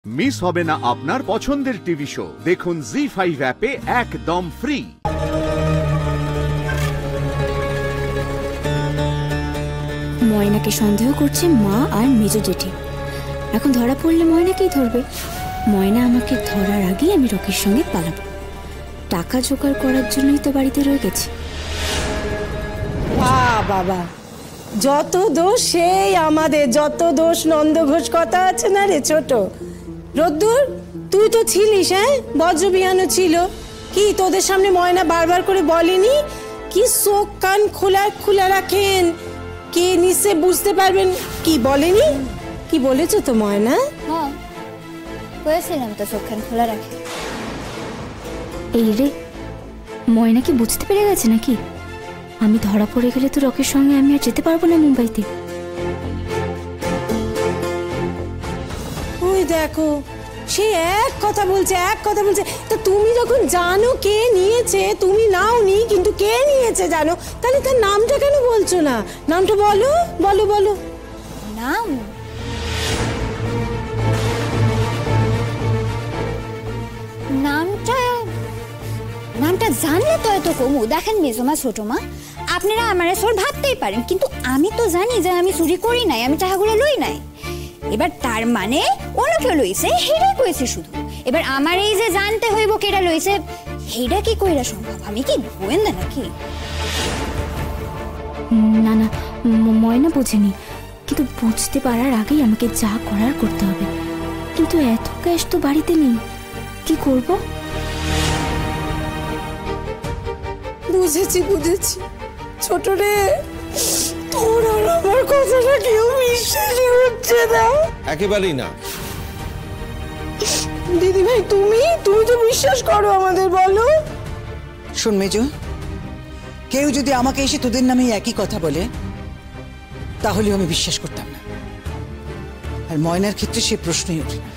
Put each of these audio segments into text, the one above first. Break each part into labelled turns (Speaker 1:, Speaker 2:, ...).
Speaker 1: Miss হবে না আপনার পছন্দের টিভি শো। দেখুন জি5 অ্যাপে একদম ফ্রি।
Speaker 2: ময়নাকে সন্দেহ করছে মা আর মেজ জেঠি। এখন ধরা পড়লে ময়নাকেই ধরবে। ময়না আমাকে ধরার আগেই আমি রকির সঙ্গে পালাবো। টাকা জোগাড় করার জন্যই তো বাড়িতে রয়ে গেছি।
Speaker 3: বাবা, যত দোষ সেই আমাদের, যত দোষ নন্দ ঘোষ কথা আছে না রে ছোট। রোদ্দুর, তুই তো ছিলিস, হ্যাঁ বজ্রবিহানও ছিল। কি তোদের সামনে ময়না বারবার করে বলেনি কি চোখ কান খোলা রাখেন, কে নিশ্চয় বুঝতে পারবেন? কি বলেনি? কি বলেছো তো ময়না?
Speaker 2: হ্যাঁ বলেছিলাম তো, চোখ কান খোলা রাখে। এই রে, ময়না কি বুঝতে পেরে গেছে নাকি? আমি ধরা পড়ে গেলে তো রকির সঙ্গে আমি আর যেতে পারবো না মুম্বাইতে।
Speaker 3: ওই দেখো, সে এক কথা বলছে। তা তুমি যখন জানো কে নিয়েছে, তুমি নাওনি কিন্তু কে নিয়েছে জানো, তাহলে তার নামটা কেন বলছো না? নামটা বলো বলো বলো।
Speaker 2: নামটা জানলে তো এত কমু। দেখেন মেজমা ছোট মা, আপনারা আমার সর ভাবতেই পারেন, কিন্তু আমি তো জানি যে আমি চুরি করি নাই, আমি টাকাগুলো লই নাই। এবার তার মানে অন্য কেউ লইছে, হেডাই কইছে শুধু। এবার আমার এই যে জানতে হইব কেডা লইছে, হেডা কি কইরা সম্ভব? আমি কি গোয়েন্দা নাকি? না না, ময়না বুঝেনি, কিন্তু বুঝতে পারার আগেই আমাকে যা করার করতে হবে। কিন্তু এত ক্যাশ তো বাড়িতে নেই, কি করব?
Speaker 3: বুঝেছি ছোট রে, তোর আর আমার কথাটা কেউ বিশ্বাসই হচ্ছে না।
Speaker 4: একেবারেই না।
Speaker 3: দিদি ভাই, তুমি তো বিশ্বাস করো আমাদের, বলো।
Speaker 5: শোন মেজো, কেউ যদি আমাকে এসে তোদের নামে একই কথা বলে তাহলে আমি বিশ্বাস করতাম না। আর ময়নার ক্ষেত্রে সে প্রশ্নই ওঠে না।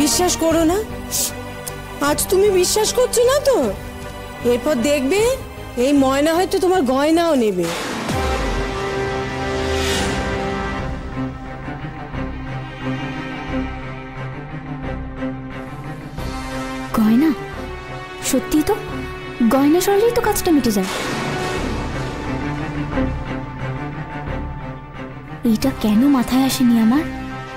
Speaker 3: বিশ্বাস করো না? আজ তুমি বিশ্বাস করছো না তো, এরপর দেখবে এই ময়না হয়তো তোমার গয়নাও নেবে।
Speaker 2: গয়না? সত্যি তো, গয়না সরলেই তো কাজটা মিটে যায়। এইটা কেন মাথায় আসেনি আমার?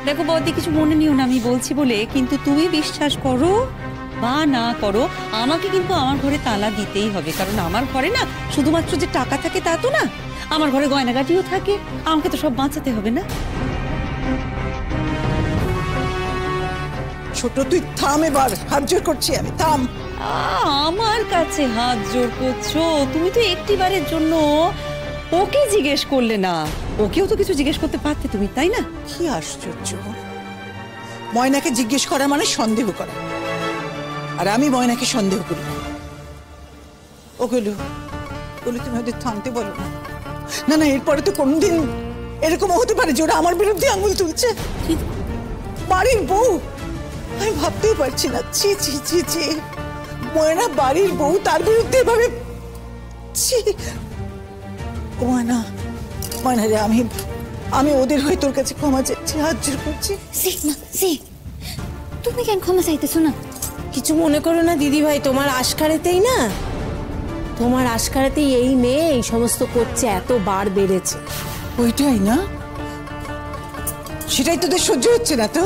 Speaker 6: দেখো বৌদি, কিছু মনে নিও না আমি বলছি বলে, কিন্তু তুমি বিশ্বাস করো বা না করো, আমাকে কিন্তু আমার ঘরে তালা দিতেই হবে। কারণ আমার ঘরে না শুধুমাত্র যে টাকা থাকে তা তো না, আমার ঘরে গয়নাগাটিও থাকে। আমাকে তো সব বাঁচাতে হবে না?
Speaker 5: ছোট তুই থাম, এবার হাত জোর করছি আমি, থাম।
Speaker 6: আমার কাছে হাত জোর করছো? তুমি তো একটিবারের জন্য ওকে জিজ্ঞেস করলে না, ওকেও তো কিছু জিজ্ঞেস করতে পারতে তুমি, তাই না?
Speaker 5: কি আশ্চর্য, ময়নাকে জিজ্ঞেস করা মানে সন্দেহ করা, আর আমি ময়নাকে সন্দেহ করি না। ওগুলো তুমি ওদের থামতে বলো না। না না, এরপরে তো কোনদিন এরকম হতে পারে যে ওরা আমার বিরুদ্ধে আঙুল তুলছে। বাড়ির বউ, আমি ভাবতেই পারছি না। ছি ছি ছি ছি, ময়না বাড়ির বউ, তার বিরুদ্ধে এভাবে। ছি ময়না, ময়না রে, আমি ওদের হয়ে তোর কাছে ক্ষমা চাইছি, হাত জোর করছি।
Speaker 2: তুমি কেন ক্ষমা চাইতেছো না?
Speaker 3: কিছু মনে করো না দিদি ভাই, তোমার আশকারাতেই এই মেয়ে এই সমস্ত করছে, এত বার বেড়েছে।
Speaker 5: ওইটাই না, সেটাই তোদের সহ্য হচ্ছে না তো।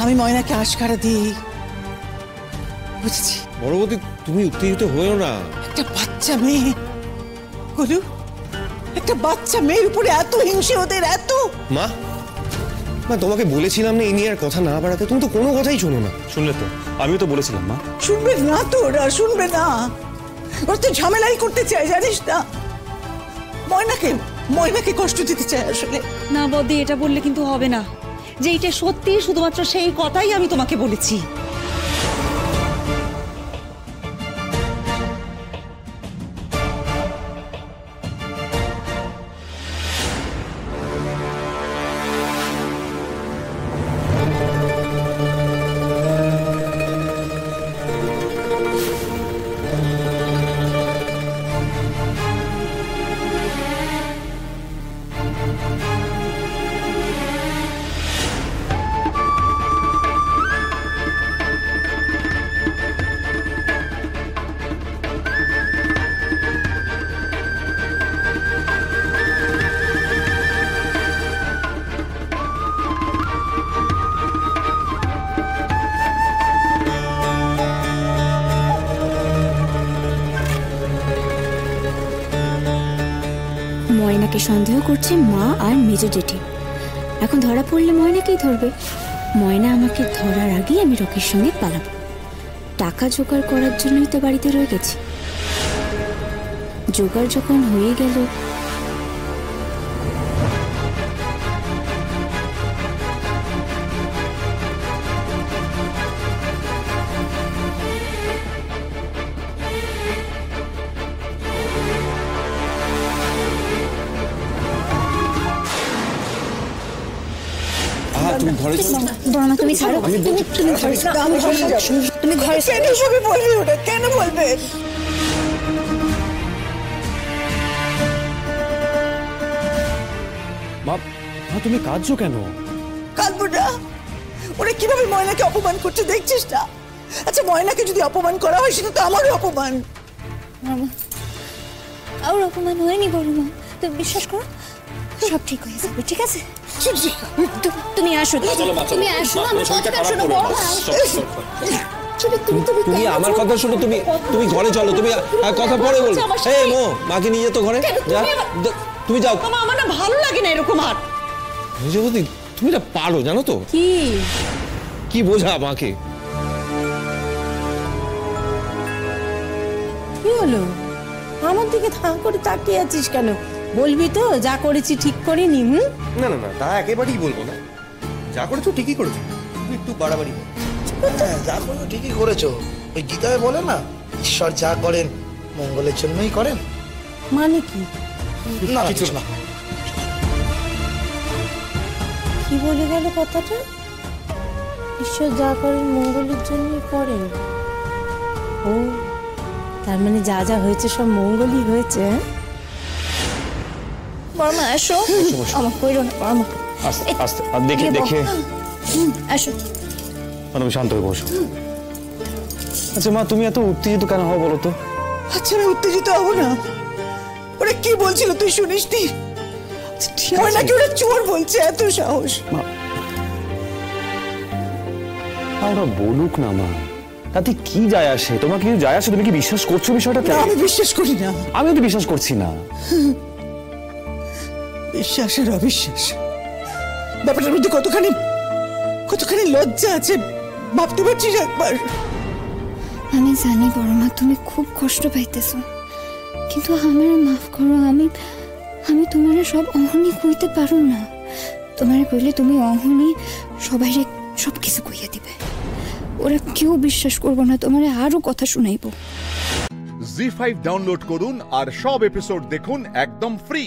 Speaker 5: আমি ময়নাকে আশকারা দিই, বুঝেছি।
Speaker 4: বড় বৌদি, তুমি উত্তেজিত হয়েও না।
Speaker 5: একটা বাচ্চা মেয়ে, বলু, একটা বাচ্চা মেয়ের উপরে এত হিংসে ওদের, এত।
Speaker 4: মা, তোমাকে বলেছিলাম না এই নিয়ে আর কথা না বাড়াতে, তুমি তো কোনো কথাই শোনো না।
Speaker 7: শুনলে তো, আমিও তো বলেছিলাম মা।
Speaker 5: শুনবে না তো, ওরা শুনবে না। ওরা তো ঝামেলাই করতে চায়, জানিস না। ময়নাকে কষ্ট দিতে চায় আসলে।
Speaker 6: না বৌদি, এটা বললে কিন্তু হবে না। যে এটা সত্যি, শুধুমাত্র সেই কথাই আমি তোমাকে বলেছি।
Speaker 8: রকি সন্দেহ করছে মা আর মেজর জেঠি। এখন ধরা পড়লে ময়নাকেই ধরবে। ময়না আমাকে ধরার আগেই আমি রকির সঙ্গে পালাবো। টাকা জোগাড় করার জন্যই তো বাড়িতে রয়ে গেছি। জোগাড় যখন হয়ে গেল,
Speaker 4: তুমি ঘরে
Speaker 2: বড়মা তুমি ছাড়ো, তুমি ঘরে
Speaker 5: কেন সবে বলবে ওটা, কেন বলবে?
Speaker 7: মা তুমি কাঁদছো কেন?
Speaker 5: কাঁদবো না? ওরা কিভাবে ময়নাকে অপমান করছে দেখছিস না? আচ্ছা ময়নাকে যদি অপমান করা হয় সেটা তো আমারও অপমান।
Speaker 2: আর অপমান হয়নি বড়মা, তুমি বিশ্বাস করো সব ঠিক হয়ে যাবে, ঠিক আছে? তুমি আসো, তুমি আসো, আমার কথাটা শোনো বড়মা।
Speaker 4: তুমি আমার কথা শোনো, তুমি ঘরে চলো, তুমি কথা পরে বল। এই মো, মাকে নিয়ে যেত ঘরে, যা তুমি যাও।
Speaker 6: আমার না ভালো লাগে না এরকম। আর
Speaker 4: মেজবতী তুমি না পারো, জানো তো কি বোঝা মাকে।
Speaker 3: কি হলো? আমার দিকে থা করে তাকিয়ে আছিস কেন? বলবি তো যা করেছি ঠিক করিনি?
Speaker 4: না না না, তা একেবারেই বলবো না। যা করেছো ঠিকই করেছো, তুমি একটু বাড়াবাড়ি করো।
Speaker 9: হ্যাঁ, যা করেছো ঠিকই করেছো। ওই গীতায় বলে না, ঈশ্বর যা করেন মঙ্গলের জন্যই করেন।
Speaker 3: মানে কি?
Speaker 9: না কিছু না।
Speaker 3: কি বলে গেল কথাটা? ঈশ্বর যা করেন মঙ্গলের জন্যই করেন। ও, তার মানে যা যা হয়েছে সব মঙ্গলই হয়েছে।
Speaker 2: বড়মা আসো, আমার কইরো না বড়মা।
Speaker 7: আস্তে আস্তে দেখে দেখে
Speaker 2: আসো।
Speaker 7: তুমি শান্ত হয়ে বসো। আচ্ছা মা, তুমি এত উত্তেজিত কেন হও বলো তো?
Speaker 5: আচ্ছা আমি উত্তেজিত হবো না? ওরা কি বলছিল তুই শুনিসনি? ময়নাকে ওরা চোর বলছে, এত সাহস।
Speaker 7: ওরা বলুক না মা, তাতে কি যায় আসে? তোমার কি যায় আসে? তুমি কি বিশ্বাস করছো বিষয়টাতে?
Speaker 5: আমি বিশ্বাস করি না।
Speaker 7: আমিও তো বিশ্বাস করছি না।
Speaker 5: বিশ্বাস আর অবিশ্বাস ব্যাপারটার মধ্যে কতখানি লজ্জা আছে ভাবতে পারছিস একবার?
Speaker 2: আমি জানি বড়মা তুমি খুব কষ্ট পাইতেছো, কিন্তু আমার মাফ করো। আমি তোমার সব অহনি কইতে পারো না। তোমার কইলে তুমি অহনি সবাই সবকিছু কইয়া দিবে। ওরা কেউ বিশ্বাস করবো না, তোমার আরো কথা শুনাইবো।
Speaker 1: জি5 ডাউনলোড করুন আর সব এপিসোড দেখুন একদম ফ্রি।